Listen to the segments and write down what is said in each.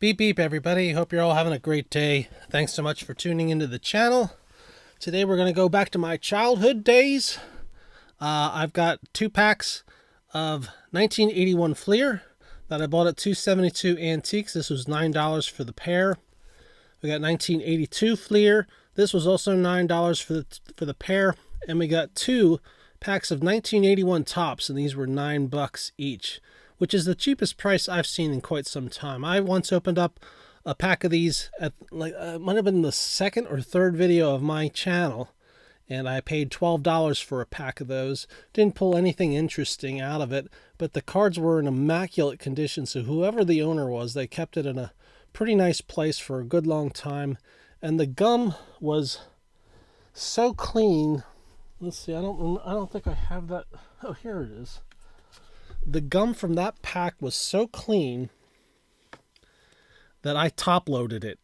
Beep beep everybody, hope you're all having a great day. Thanks so much for tuning into the channel. Today we're going to go back to my childhood days. I've got 2 packs of 1981 Fleer that I bought at 272 Antiques. This was $9 for the pair. We got 1982 Fleer. This was also $9 for the pair. And we got 2 packs of 1981 Tops, and these were $9 each, which is the cheapest price I've seen in quite some time. I once opened up a pack of these at might have been the second or third video of my channel, and I paid $12 for a pack of those. Didn't pull anything interesting out of it, but the cards were in immaculate condition, so whoever the owner was, they kept it in a pretty nice place for a good long time. And the gum was so clean. Let's see, I don't think I have that. Oh, here it is. The gum from that pack was so clean that I top loaded it.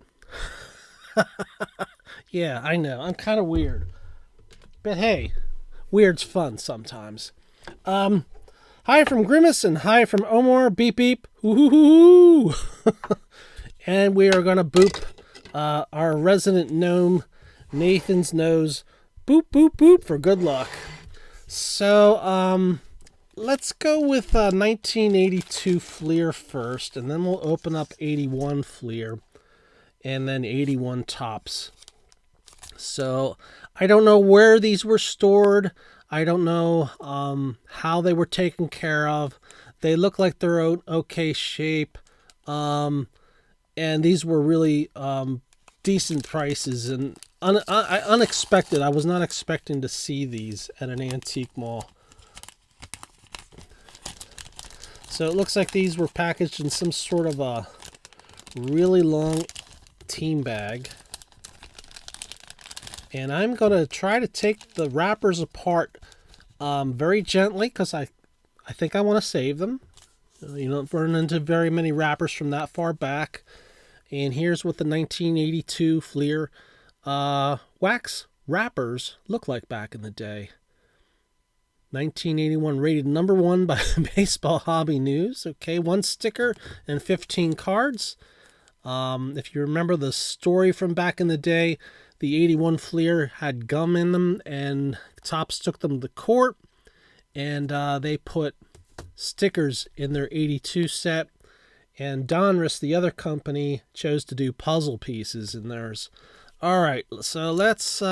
Yeah, I know. I'm kind of weird. But hey, weird's fun sometimes. Hi from Grimace and hi from Omar. Beep beep. Woo-hoo-hoo-hoo. And we are going to boop our resident gnome, Nathan's nose. Boop, boop, boop for good luck. So, let's go with 1982 Fleer first, and then we'll open up 81 Fleer, and then 81 Tops. So, I don't know where these were stored. I don't know how they were taken care of. They look like they're in okay shape. And these were really decent prices and unexpected. I was not expecting to see these at an antique mall. So it looks like these were packaged in some sort of a really long team bag. And I'm going to try to take the wrappers apart very gently because I think I want to save them. You don't run into very many wrappers from that far back. And here's what the 1982 Fleer wax wrappers look like back in the day. 1981 rated #1 by Baseball Hobby News. Okay, 1 sticker and 15 cards. If you remember the story from back in the day, the 81 Fleer had gum in them, and Tops took them to court, and they put stickers in their 82 set, and Donruss, the other company, chose to do puzzle pieces in theirs. All right, so let's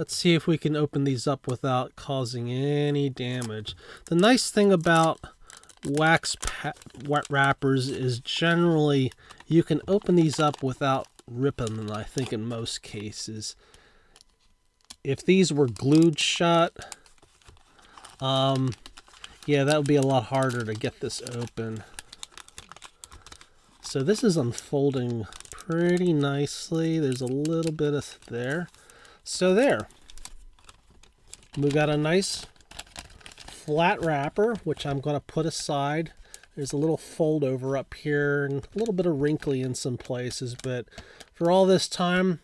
see if we can open these up without causing any damage. The nice thing about wax wrappers is generally you can open these up without ripping them, I think, in most cases. If these were glued shut, yeah, that would be a lot harder to get this open. So this is unfolding pretty nicely. There's a little bit of there. So there. We got a nice flat wrapper, which I'm going to put aside. There's a little fold over up here and a little bit of wrinkly in some places, but for all this time,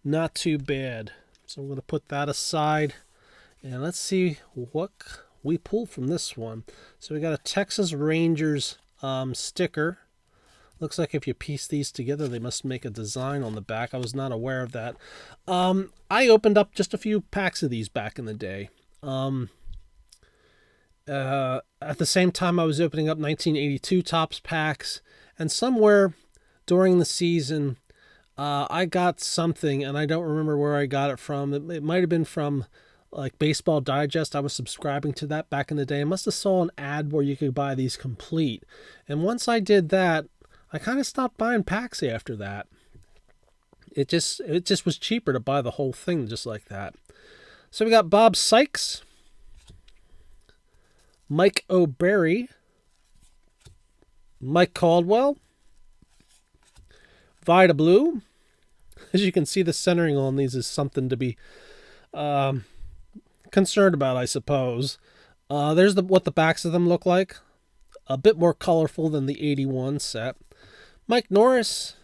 not too bad. So I'm going to put that aside. And let's see what we pull from this one. So we got a Texas Rangers sticker. Looks like if you piece these together, they must make a design on the back. I was not aware of that. I opened up just a few packs of these back in the day. At the same time, I was opening up 1982 Tops packs. And somewhere during the season, I got something, and I don't remember where I got it from. It might have been from like Baseball Digest. I was subscribing to that back in the day. I must have saw an ad where you could buy these complete. And once I did that, I kind of stopped buying packs after that. It just was cheaper to buy the whole thing just like that. So we got Bob Sykes, Mike O'Berry, Mike Caldwell, Vida Blue. As you can see, the centering on these is something to be concerned about, I suppose. There's what the backs of them look like. A bit more colorful than the 81 set. Mike Norris,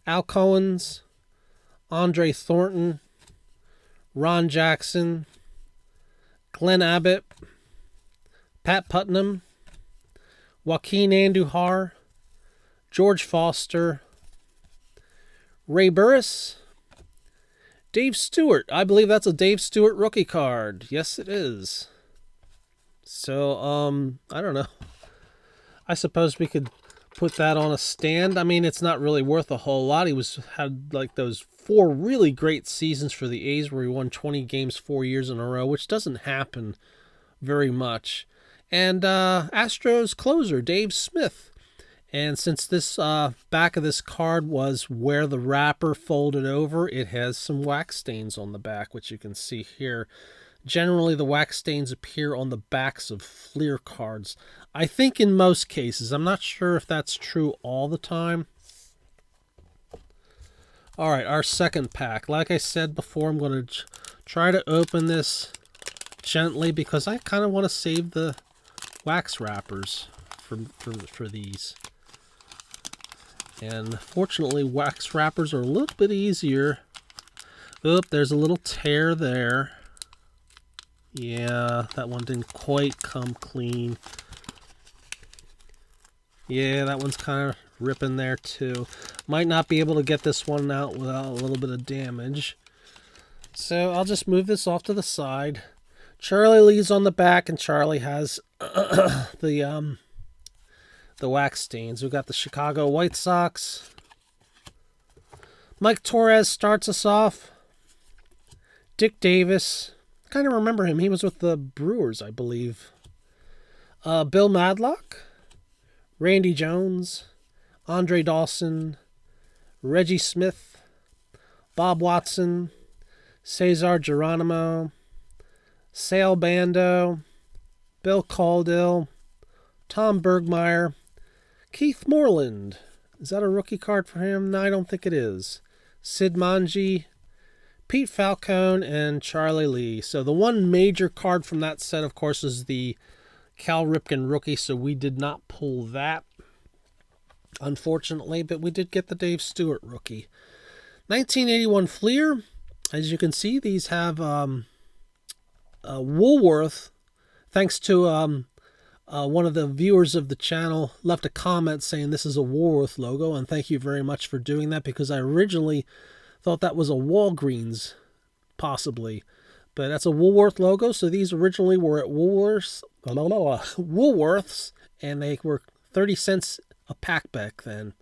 Al Cohens, Andre Thornton, Ron Jackson, Glenn Abbott, Pat Putnam, Joaquin Andujar, George Foster, Ray Burris, Dave Stewart. I believe that's a Dave Stewart rookie card. Yes, it is. So, I don't know. I suppose we could put that on a stand. I mean, it's not really worth a whole lot. He had like those 4 really great seasons for the A's where he won 20 games 4 years in a row, which doesn't happen very much. And Astros closer, Dave Smith. And since this back of this card was where the wrapper folded over, it has some wax stains on the back, which you can see here. Generally, the wax stains appear on the backs of Fleer cards. I think in most cases. I'm not sure if that's true all the time. All right, our second pack. Like I said before, I'm going to try to open this gently because I kind of want to save the wax wrappers for these. And fortunately, wax wrappers are a little bit easier. Oop, there's a little tear there. Yeah, that one didn't quite come clean. Yeah, that one's kind of ripping there too. Might not be able to get this one out without a little bit of damage. So I'll just move this off to the side. Charlie Lee's on the back, and Charlie has the wax stains. We've got the Chicago White Sox. Mike Torres starts us off. Dick Davis. Kind of remember him. He was with the Brewers, I believe. Bill Madlock. Randy Jones. Andre Dawson. Reggie Smith. Bob Watson. Cesar Geronimo. Sale Bando. Bill Caudill. Tom Bergmeyer. Keith Moreland. Is that a rookie card for him? No, I don't think it is. Sid Manji. Pete Falcone, and Charlie Lee. So the one major card from that set, of course, is the Cal Ripken rookie, so we did not pull that, unfortunately, but we did get the Dave Stewart rookie. 1981 Fleer. As you can see, these have Woolworth, thanks to one of the viewers of the channel left a comment saying this is a Woolworth logo, and thank you very much for doing that, because I originally thought that was a Walgreens, possibly. But that's a Woolworth logo, so these originally were at Woolworths, and they were 30 cents a pack back then.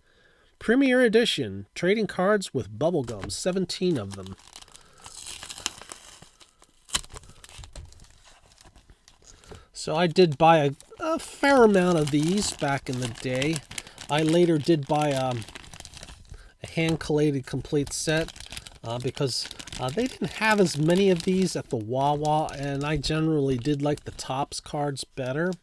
Premier Edition, trading cards with bubblegum, 17 of them. So I did buy a fair amount of these back in the day. I later did buy a hand-collated complete set because they didn't have as many of these at the Wawa, and I generally did like the Topps cards better.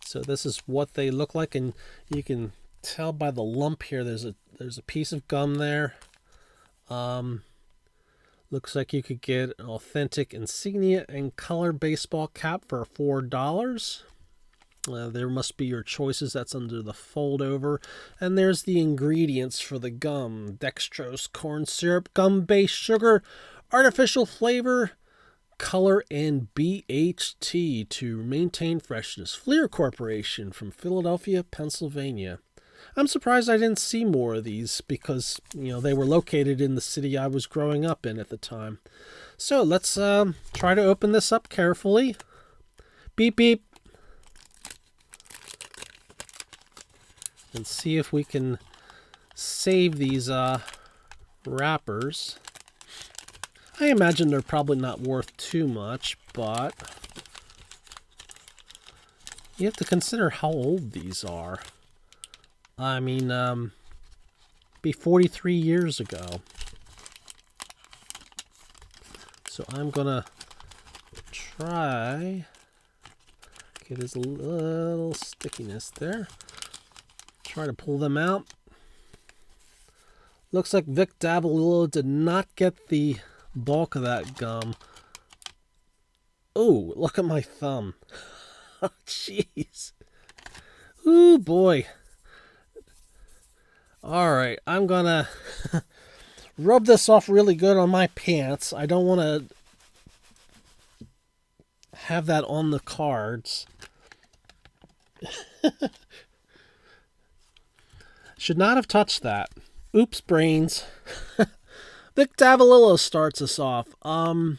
So this is what they look like, and you can tell by the lump here there's a piece of gum there. Looks like you could get an authentic insignia and color baseball cap for $4. There must be your choices. That's under the fold over. And there's the ingredients for the gum. Dextrose, corn syrup, gum-based sugar, artificial flavor, color, and BHT to maintain freshness. Fleer Corporation from Philadelphia, Pennsylvania. I'm surprised I didn't see more of these because, you know, they were located in the city I was growing up in at the time. So let's try to open this up carefully. Beep, beep. And see if we can save these wrappers. I imagine they're probably not worth too much, but you have to consider how old these are. I mean, be 43 years ago. So I'm gonna try. Okay, there's a little stickiness there. Try to pull them out. Looks like Vic Davalillo did not get the bulk of that gum. Oh, look at my thumb. Oh, jeez. Ooh, boy. Alright, I'm gonna rub this off really good on my pants. I don't want to have that on the cards. Should not have touched that. Oops, brains. Vic Davalillo starts us off. I'm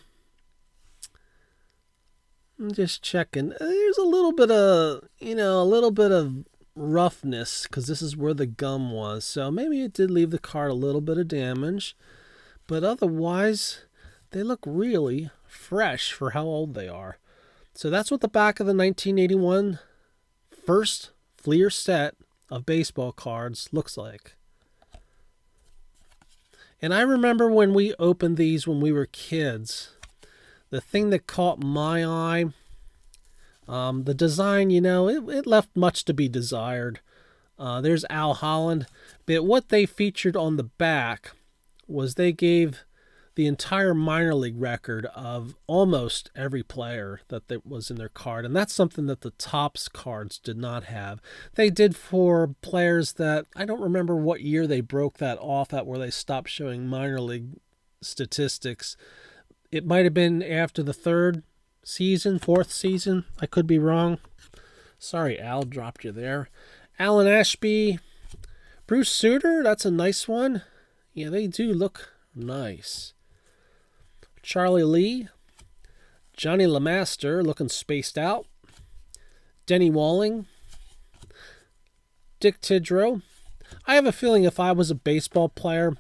just checking. There's a little bit of, a little bit of roughness because this is where the gum was. So maybe it did leave the card a little bit of damage. But otherwise, they look really fresh for how old they are. So that's what the back of the 1981 first Fleer set of baseball cards looks like. And I remember when we opened these when we were kids, the thing that caught my eye, the design, it left much to be desired. There's Al Holland. But what they featured on the back was they gave the entire minor league record of almost every player that was in their card. And that's something that the Topps cards did not have. They did for players that, I don't remember what year they broke that off at where they stopped showing minor league statistics. It might have been after the third season, fourth season. I could be wrong. Sorry, Al, dropped you there. Alan Ashby, Bruce Sutter, that's a nice one. Yeah, they do look nice. Charlie Lee, Johnny LeMaster looking spaced out, Denny Walling, Dick Tidrow. I have a feeling if I was a baseball player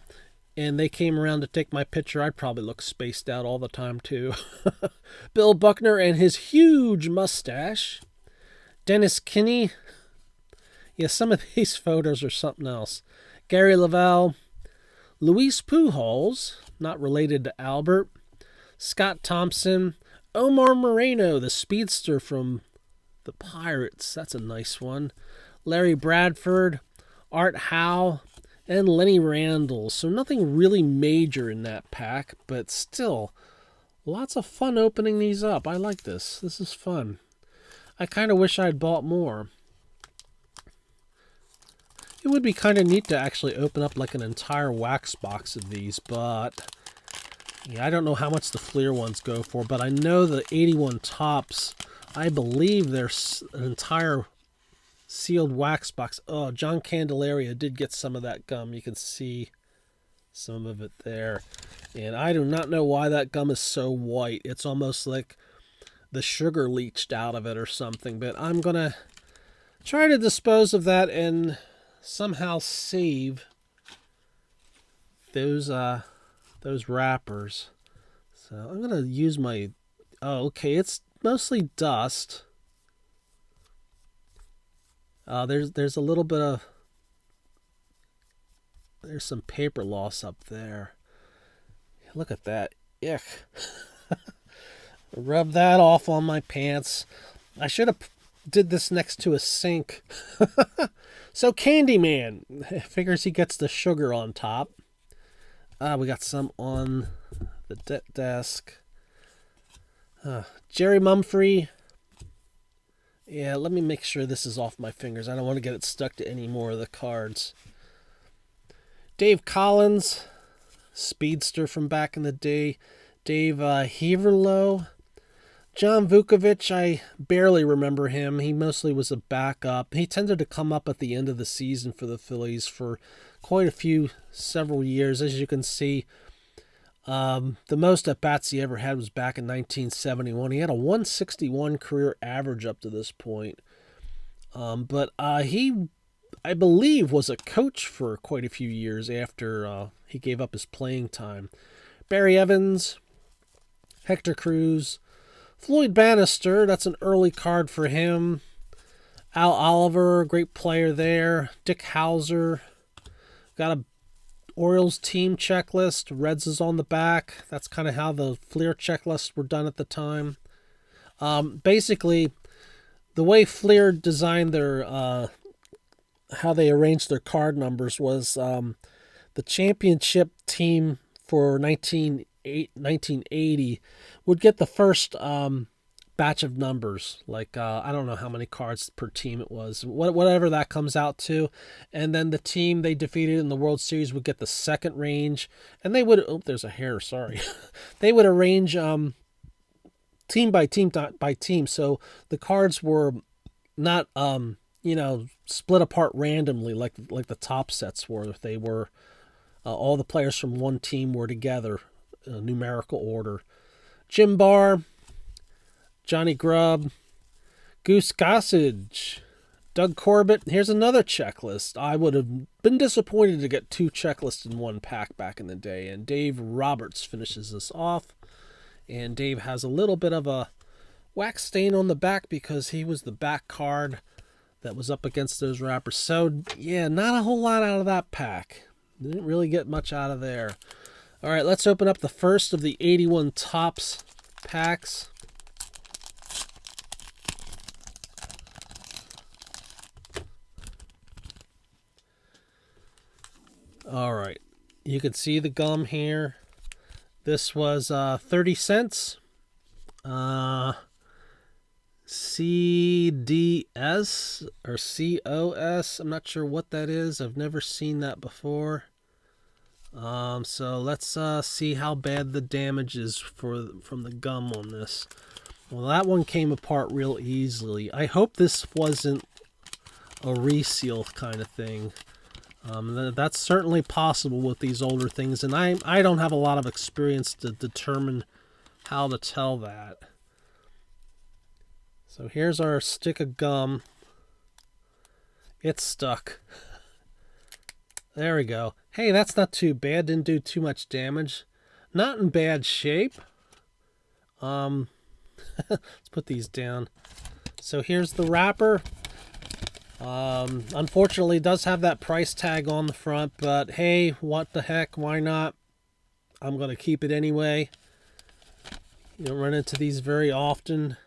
and they came around to take my picture, I'd probably look spaced out all the time too. Bill Buckner and his huge mustache, Dennis Kinney. Yeah, some of these photos are something else. Gary Lavelle, Luis Pujols, not related to Albert, Scott Thompson, Omar Moreno, the speedster from the Pirates. That's a nice one. Larry Bradford, Art Howe, and Lenny Randall. So nothing really major in that pack, but still, lots of fun opening these up. I like this. This is fun. I kind of wish I'd bought more. It would be kind of neat to actually open up like an entire wax box of these, but yeah, I don't know how much the Fleer ones go for, but I know the 81 Topps, I believe there's an entire sealed wax box. Oh, John Candelaria did get some of that gum. You can see some of it there. And I do not know why that gum is so white. It's almost like the sugar leached out of it or something, but I'm going to try to dispose of that and somehow save those wrappers. So I'm going to use my... Oh, okay, it's mostly dust. There's a little bit of... There's some paper loss up there. Look at that. Yuck. Rub that off on my pants. I should have did this next to a sink. So Candyman. Figures he gets the sugar on top. We got some on the desk. Jerry Mumphrey. Yeah, let me make sure this is off my fingers. I don't want to get it stuck to any more of the cards. Dave Collins, speedster from back in the day. Dave Heverlow. John Vukovic, I barely remember him. He mostly was a backup. He tended to come up at the end of the season for the Phillies for quite a few, several years. As you can see, the most at-bats he ever had was back in 1971. He had a 161 career average up to this point. But he, I believe, was a coach for quite a few years after he gave up his playing time. Barry Evans, Hector Cruz, Floyd Bannister, that's an early card for him. Al Oliver, great player there. Dick Hauser, got a Orioles team checklist. Reds is on the back. That's kind of how the Fleer checklists were done at the time. Basically, the way Fleer designed their, how they arranged their card numbers was the championship team for 1980 would get the first batch of numbers. Like, I don't know how many cards per team it was. Whatever that comes out to. And then the team they defeated in the World Series would get the second range. And they would... Oh, there's a hair, sorry. They would arrange to team by team by team. So the cards were not split apart randomly like the top sets were. They were all the players from one team were together, numerical order. Jim Barr, Johnny Grubb, Goose Gossage, Doug Corbett. Here's another checklist. I would have been disappointed to get 2 checklists in one pack back in the day. And Dave Roberts finishes this off. And Dave has a little bit of a wax stain on the back because he was the back card that was up against those wrappers. So, yeah, not a whole lot out of that pack. Didn't really get much out of there. All right, let's open up the first of the 81 Topps packs. All right, you can see the gum here. This was 30 cents. CDS or COS. I'm not sure what that is. I've never seen that before. So let's see how bad the damage is from the gum on this. Well, that one came apart real easily. I hope this wasn't a reseal kind of thing. That's certainly possible with these older things, and I don't have a lot of experience to determine how to tell that. So here's our stick of gum. It's stuck. There we go. Hey, that's not too bad. Didn't do too much damage. Not in bad shape. Let's put these down. So here's the wrapper. Unfortunately, it does have that price tag on the front, but hey, what the heck, why not? I'm going to keep it anyway. You don't run into these very often.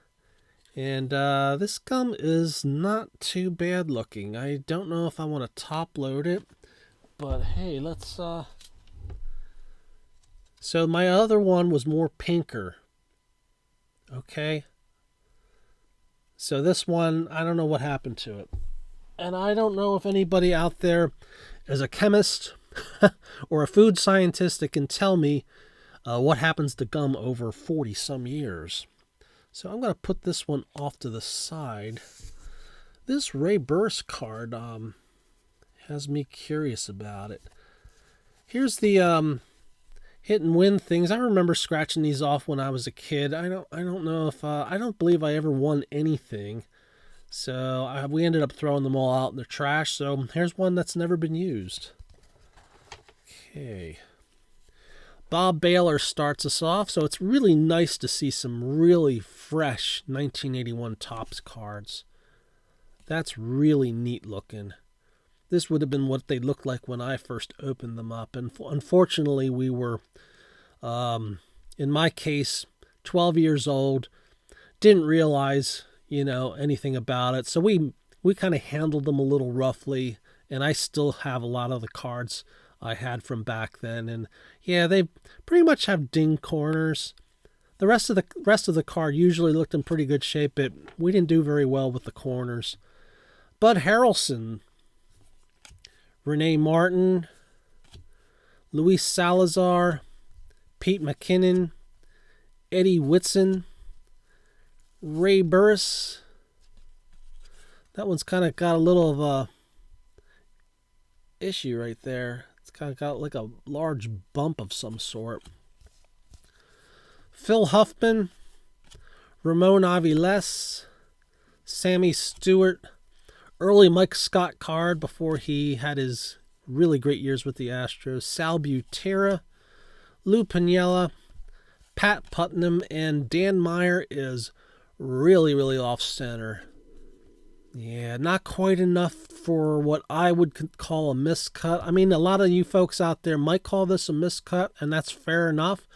And this gum is not too bad looking. I don't know if I want to top load it, but hey, let's... So my other one was more pinker. Okay. So this one, I don't know what happened to it. And I don't know if anybody out there is a chemist or a food scientist that can tell me what happens to gum over 40-some years. So I'm going to put this one off to the side. This Ray Burris card has me curious about it. Here's the hit and win things. I remember scratching these off when I was a kid. I don't know if I don't believe I ever won anything. So we ended up throwing them all out in the trash. So here's one that's never been used. Okay. Bob Baylor starts us off. So it's really nice to see some really fresh 1981 Topps cards. That's really neat looking. This would have been what they looked like when I first opened them up. And unfortunately, we were, in my case, 12 years old. Didn't realize anything about it. So we kind of handled them a little roughly, and I still have a lot of the cards I had from back then. And yeah, they pretty much have ding corners. The rest of the card usually looked in pretty good shape, but we didn't do very well with the corners. Bud Harrelson, Renee Martin, Luis Salazar, Pete McKinnon, Eddie Whitson, Ray Burris. That one's kind of got a little of a issue right there. It's kind of got like a large bump of some sort. Phil Huffman, Ramon Aviles, Sammy Stewart, early Mike Scott card before he had his really great years with the Astros. Sal Butera, Lou Piniella, Pat Putnam, and Dan Meyer is really, really off center. Yeah, not quite enough for what I would call a miscut. I mean, a lot of you folks out there might call this a miscut, and that's fair enough.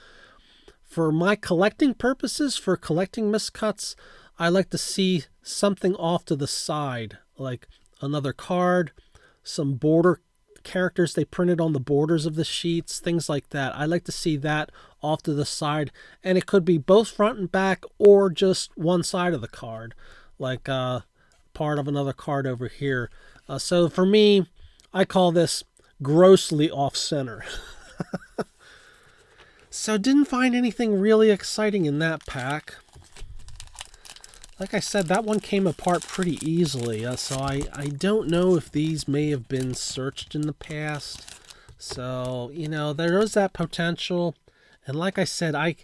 For my collecting purposes, for collecting miscuts, I like to see something off to the side, like another card, some border characters they printed on the borders of the sheets, things like that. I like to see that off to the side, and it could be both front and back or just one side of the card, like part of another card over here. So for me, I call this grossly off center. So didn't find anything really exciting in that pack. Like I said, that one came apart pretty easily, so I don't know if these may have been searched in the past. So, you know, there is that potential. And like I said, I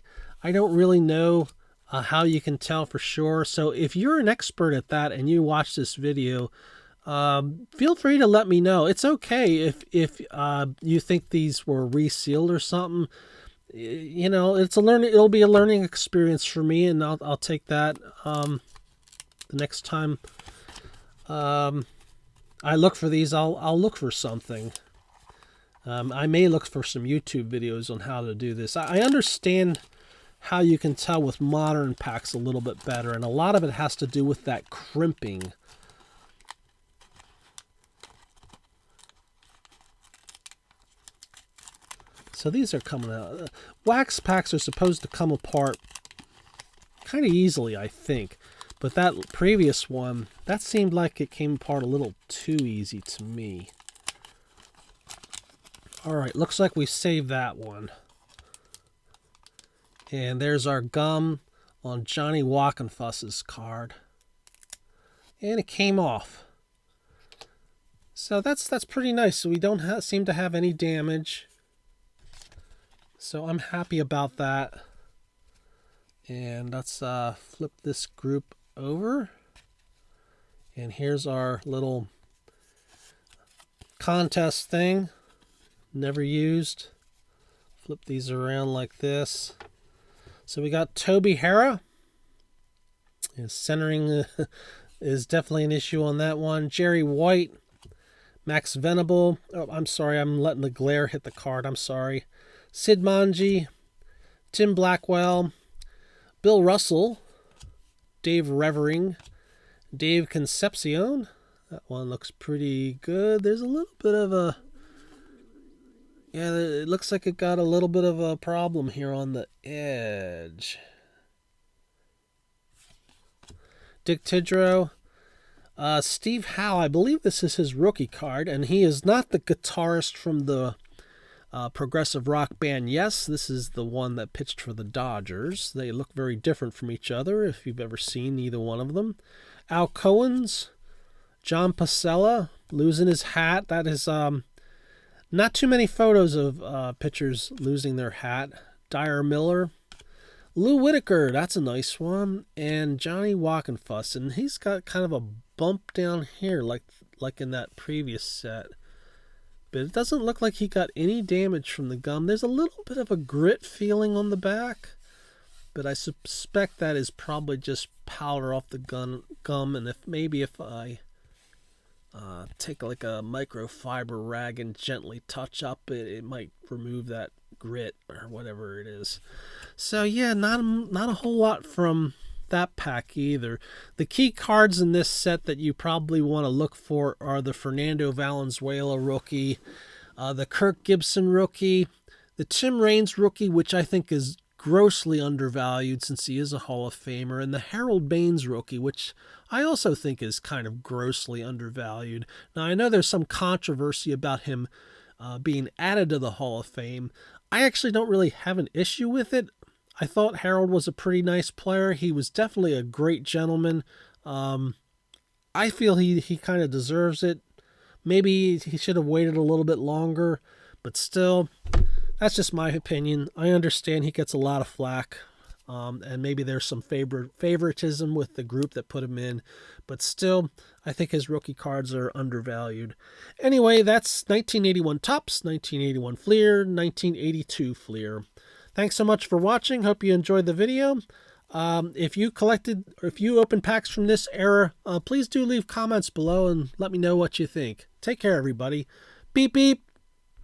don't really know how you can tell for sure. So if you're an expert at that and you watch this video, feel free to let me know. It's okay if you think these were resealed or something. You know, it'll be a learning experience for me, and I'll take that the next time I look for these. I'll look for something. I may look for some YouTube videos on how to do this. I understand how you can tell with modern packs a little bit better, and a lot of it has to do with that crimping. So these are coming out. Wax packs are supposed to come apart kind of easily, I think. But that previous one, that seemed like it came apart a little too easy to me. Alright, looks like we saved that one. And there's our gum on Johnny Walkenfuss's card. And it came off. So that's pretty nice. So we don't seem to have any damage. So I'm happy about that. And let's flip this group over. And here's our little contest thing. Never used. Flip these around like this. So we got Toby Hara. His centering is definitely an issue on that one. Jerry White. Max Venable. Oh, I'm sorry. I'm letting the glare hit the card. I'm sorry. Sid Manji, Tim Blackwell, Bill Russell, Dave Revering, Dave Concepcion. That one looks pretty good. There's a little bit of a... Yeah, it looks like it got a little bit of a problem here on the edge. Dick Tidrow. Steve Howe, I believe this is his rookie card, and he is not the guitarist from the progressive rock band Yes. This is the one that pitched for the Dodgers. They look very different from each other if you've ever seen either one of them. Al Cohen's, John Pasella losing his hat. That is not too many photos of pitchers losing their hat. Dyer Miller. Lou Whitaker, that's a nice one. And Johnny Walkenfuss, and he's got kind of a bump down here like in that previous set. But it doesn't look like he got any damage from the gum. There's a little bit of a grit feeling on the back, but I suspect that is probably just powder off the gum. And if I take like a microfiber rag and gently touch up it might remove that grit or whatever it is. So yeah, not a whole lot from that pack either. The key cards in this set that you probably want to look for are the Fernando Valenzuela rookie, the Kirk Gibson rookie, the Tim Raines rookie, which I think is grossly undervalued since he is a Hall of Famer, and the Harold Baines rookie, which I also think is kind of grossly undervalued. Now, I know there's some controversy about him being added to the Hall of Fame. I actually don't really have an issue with it. I thought Harold was a pretty nice player. He was definitely a great gentleman. I feel he kind of deserves it. Maybe he should have waited a little bit longer, but still, that's just my opinion. I understand he gets a lot of flack, and maybe there's some favoritism with the group that put him in, but still, I think his rookie cards are undervalued. Anyway, that's 1981 Topps, 1981 Fleer, 1982 Fleer. Thanks so much for watching. Hope you enjoyed the video. If you opened packs from this era, please do leave comments below and let me know what you think. Take care, everybody. Beep, beep.